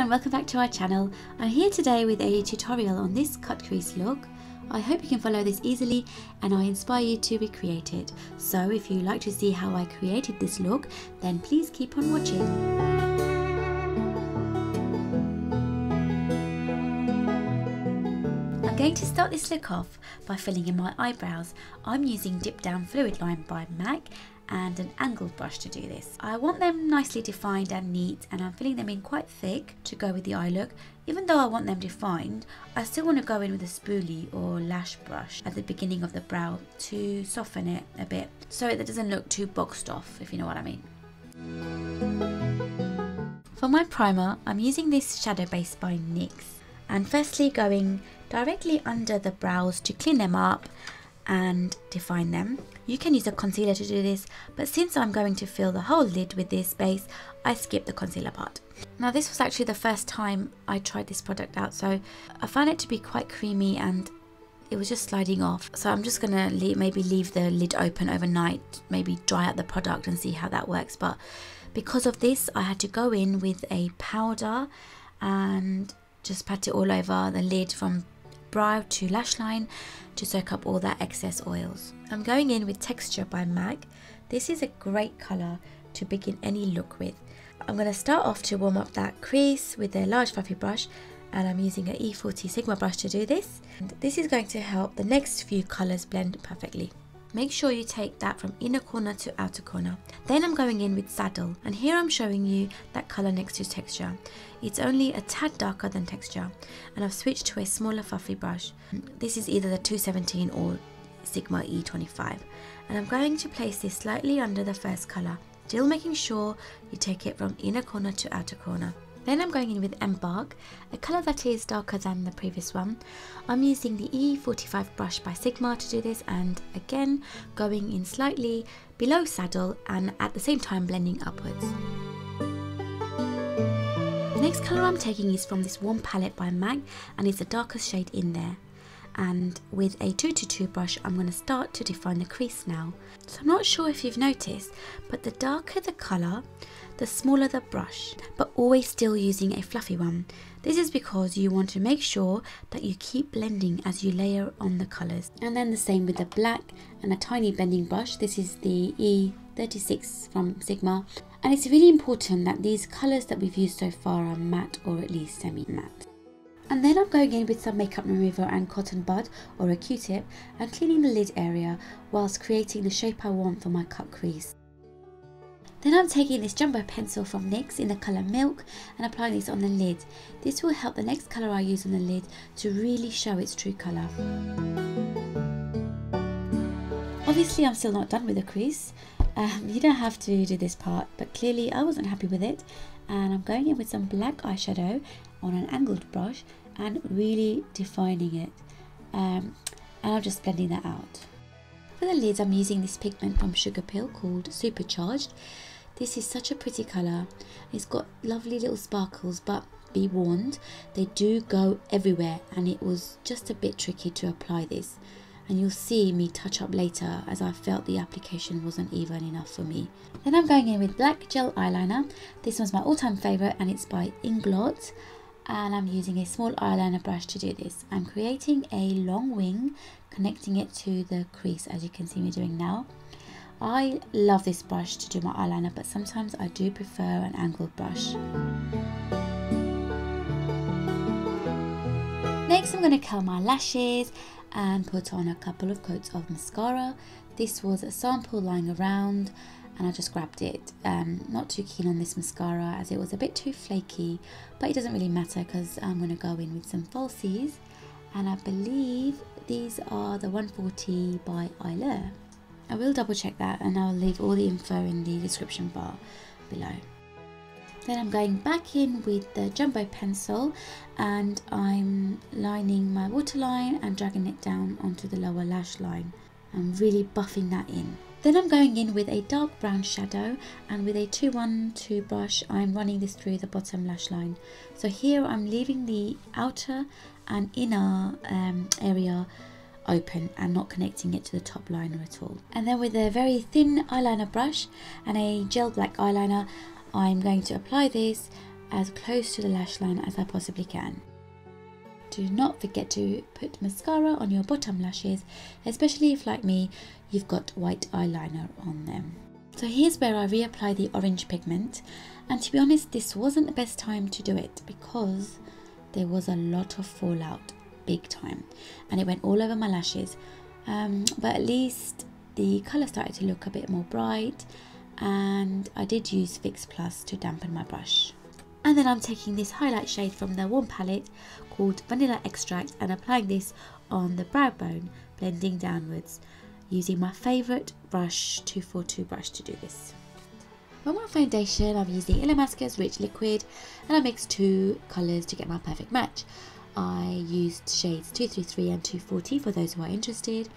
and welcome back to our channel. I'm here today with a tutorial on this cut crease look. I hope you can follow this easily and I inspire you to recreate it. So if you like to see how I created this look, then please keep on watching. I'm going to start this look off by filling in my eyebrows. I'm using Dipdown Fluid Line by MAC and an angled brush to do this. I want them nicely defined and neat, and I'm filling them in quite thick to go with the eye look. Even though I want them defined, I still want to go in with a spoolie or lash brush at the beginning of the brow to soften it a bit so it doesn't look too boxed off, if you know what I mean. For my primer, I'm using this Shadow Base by Nyx, and firstly going directly under the brows to clean them up and define them. You can use a concealer to do this, but since I'm going to fill the whole lid with this base, I skipped the concealer part. Now this was actually the first time I tried this product out, so I found it to be quite creamy and it was just sliding off. So I'm just gonna maybe leave the lid open overnight, maybe dry out the product and see how that works. But because of this, I had to go in with a powder and just pat it all over the lid from brow to lash line to soak up all that excess oils. I'm going in with Texture by MAC. This is a great colour to begin any look with. I'm going to start off to warm up that crease with a large fluffy brush, and I'm using an E40 Sigma brush to do this. And this is going to help the next few colours blend perfectly. Make sure you take that from inner corner to outer corner. Then I'm going in with Saddle, and here I'm showing you that colour next to Texture. It's only a tad darker than Texture, and I've switched to a smaller fluffy brush. This is either the 217 or Sigma E25, and I'm going to place this slightly under the first colour, still making sure you take it from inner corner to outer corner. Then I'm going in with Embark, a colour that is darker than the previous one. I'm using the E45 brush by Sigma to do this, and again going in slightly below Saddle and at the same time blending upwards. The next colour I'm taking is from this Warm palette by MAC, and it's the darkest shade in there. And with a 222 brush, I'm going to start to define the crease now. So I'm not sure if you've noticed, but the darker the colour, the smaller the brush, but always still using a fluffy one. This is because you want to make sure that you keep blending as you layer on the colours. And then the same with the black and a tiny blending brush. This is the E36 from Sigma. And it's really important that these colours that we've used so far are matte or at least semi-matte. And then I'm going in with some makeup remover and cotton bud or a Q-tip and cleaning the lid area whilst creating the shape I want for my cut crease. Then I'm taking this jumbo pencil from NYX in the colour Milk and applying this on the lid. This will help the next colour I use on the lid to really show its true colour. Obviously I'm still not done with the crease. You don't have to do this part, but clearly I wasn't happy with it, and I'm going in with some black eyeshadow on an angled brush and really defining it, and I'm just blending that out. For the lids, I'm using this pigment from Sugarpill called Supercharged. This is such a pretty colour. It's got lovely little sparkles, but be warned, they do go everywhere, and it was just a bit tricky to apply this. And you'll see me touch up later as I felt the application wasn't even enough for me. Then I'm going in with black gel eyeliner. This one's my all-time favourite, and it's by Inglot, and I'm using a small eyeliner brush to do this. I'm creating a long wing, connecting it to the crease as you can see me doing now. I love this brush to do my eyeliner, but sometimes I do prefer an angled brush. Next I'm going to curl my lashes and put on a couple of coats of mascara. This was a sample lying around and I just grabbed it. Not too keen on this mascara as it was a bit too flaky, but it doesn't really matter because I'm going to go in with some falsies, and I believe these are the 140 by Eylure. I will double check that, and I'll leave all the info in the description bar below. Then I'm going back in with the jumbo pencil and I'm lining my waterline and dragging it down onto the lower lash line. I'm really buffing that in. Then I'm going in with a dark brown shadow, and with a 212 brush I'm running this through the bottom lash line. So here I'm leaving the outer and inner area open and not connecting it to the top liner at all. And then with a very thin eyeliner brush and a gel black eyeliner, I'm going to apply this as close to the lash line as I possibly can. Do not forget to put mascara on your bottom lashes, especially if, like me, you've got white eyeliner on them. So here's where I reapply the orange pigment, and to be honest, this wasn't the best time to do it because there was a lot of fallout, big time, and it went all over my lashes, but at least the colour started to look a bit more bright, and I did use Fix Plus to dampen my brush. And then I'm taking this highlight shade from the Warm palette called Vanilla Extract and applying this on the brow bone, blending downwards, using my favourite brush, 242 brush, to do this. For my foundation, I'm using Illamasqua's Rich Liquid, and I mixed two colours to get my perfect match. I used shades 233 and 240 for those who are interested,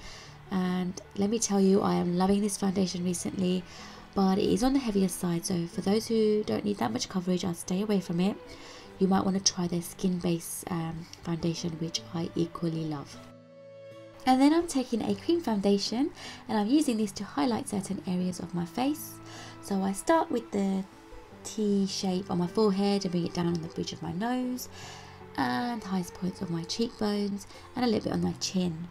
and let me tell you, I am loving this foundation recently, but it is on the heavier side, so for those who don't need that much coverage, I'll stay away from it. You might want to try their skin base foundation, which I equally love. And then I'm taking a cream foundation and I'm using this to highlight certain areas of my face. So I start with the T shape on my forehead and bring it down on the bridge of my nose and highest points of my cheekbones and a little bit on my chin.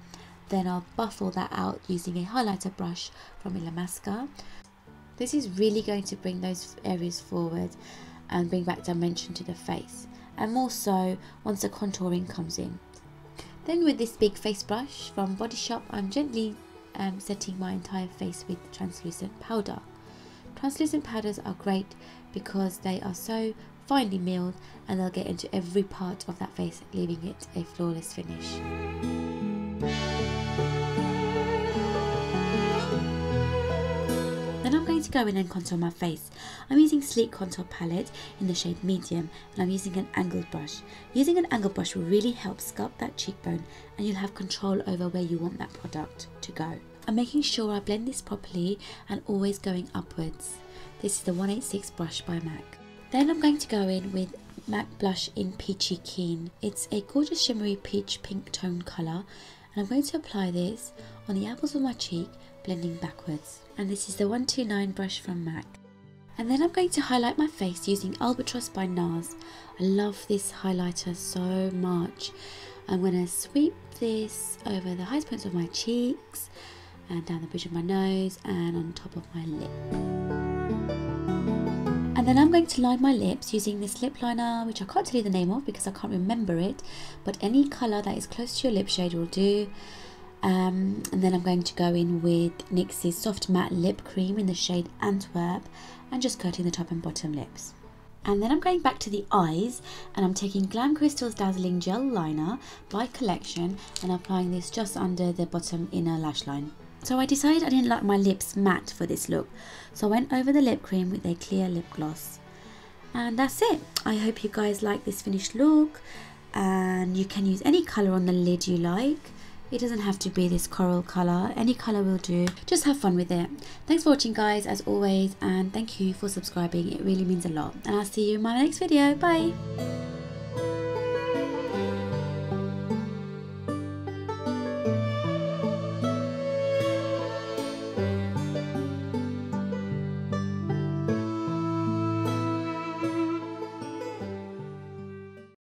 Then I'll buff all that out using a highlighter brush from Illamasqua. This is really going to bring those areas forward and bring back dimension to the face, and more so once the contouring comes in. Then with this big face brush from Body Shop, I'm gently setting my entire face with translucent powder. Translucent powders are great because they are so finely milled and they'll get into every part of that face, leaving it a flawless finish. Then I'm going to go in and contour my face. I'm using Sleek Contour Palette in the shade Medium, and I'm using an angled brush. Using an angled brush will really help sculpt that cheekbone, and you'll have control over where you want that product to go. I'm making sure I blend this properly and always going upwards. This is the 186 brush by MAC. Then I'm going to go in with MAC blush in Peachykeen. It's a gorgeous shimmery peach pink tone colour, and I'm going to apply this on the apples of my cheek, blending backwards. And this is the 129 brush from MAC. And then I'm going to highlight my face using Albatross by Nars. I love this highlighter so much. I'm going to sweep this over the highest points of my cheeks and down the bridge of my nose and on top of my lip. And then I'm going to line my lips using this lip liner, which I can't tell you the name of because I can't remember it, but any colour that is close to your lip shade will do. And then I'm going to go in with NYX's Soft Matte Lip Cream in the shade Antwerp and just coating the top and bottom lips. And then I'm going back to the eyes and I'm taking Glam Crystal's Dazzling Gel Liner by Collection and applying this just under the bottom inner lash line. So I decided I didn't like my lips matte for this look, so I went over the lip cream with a clear lip gloss. And that's it. I hope you guys like this finished look, and you can use any colour on the lid you like. It doesn't have to be this coral colour, any colour will do. Just have fun with it. Thanks for watching guys as always, and thank you for subscribing, it really means a lot. And I'll see you in my next video, bye!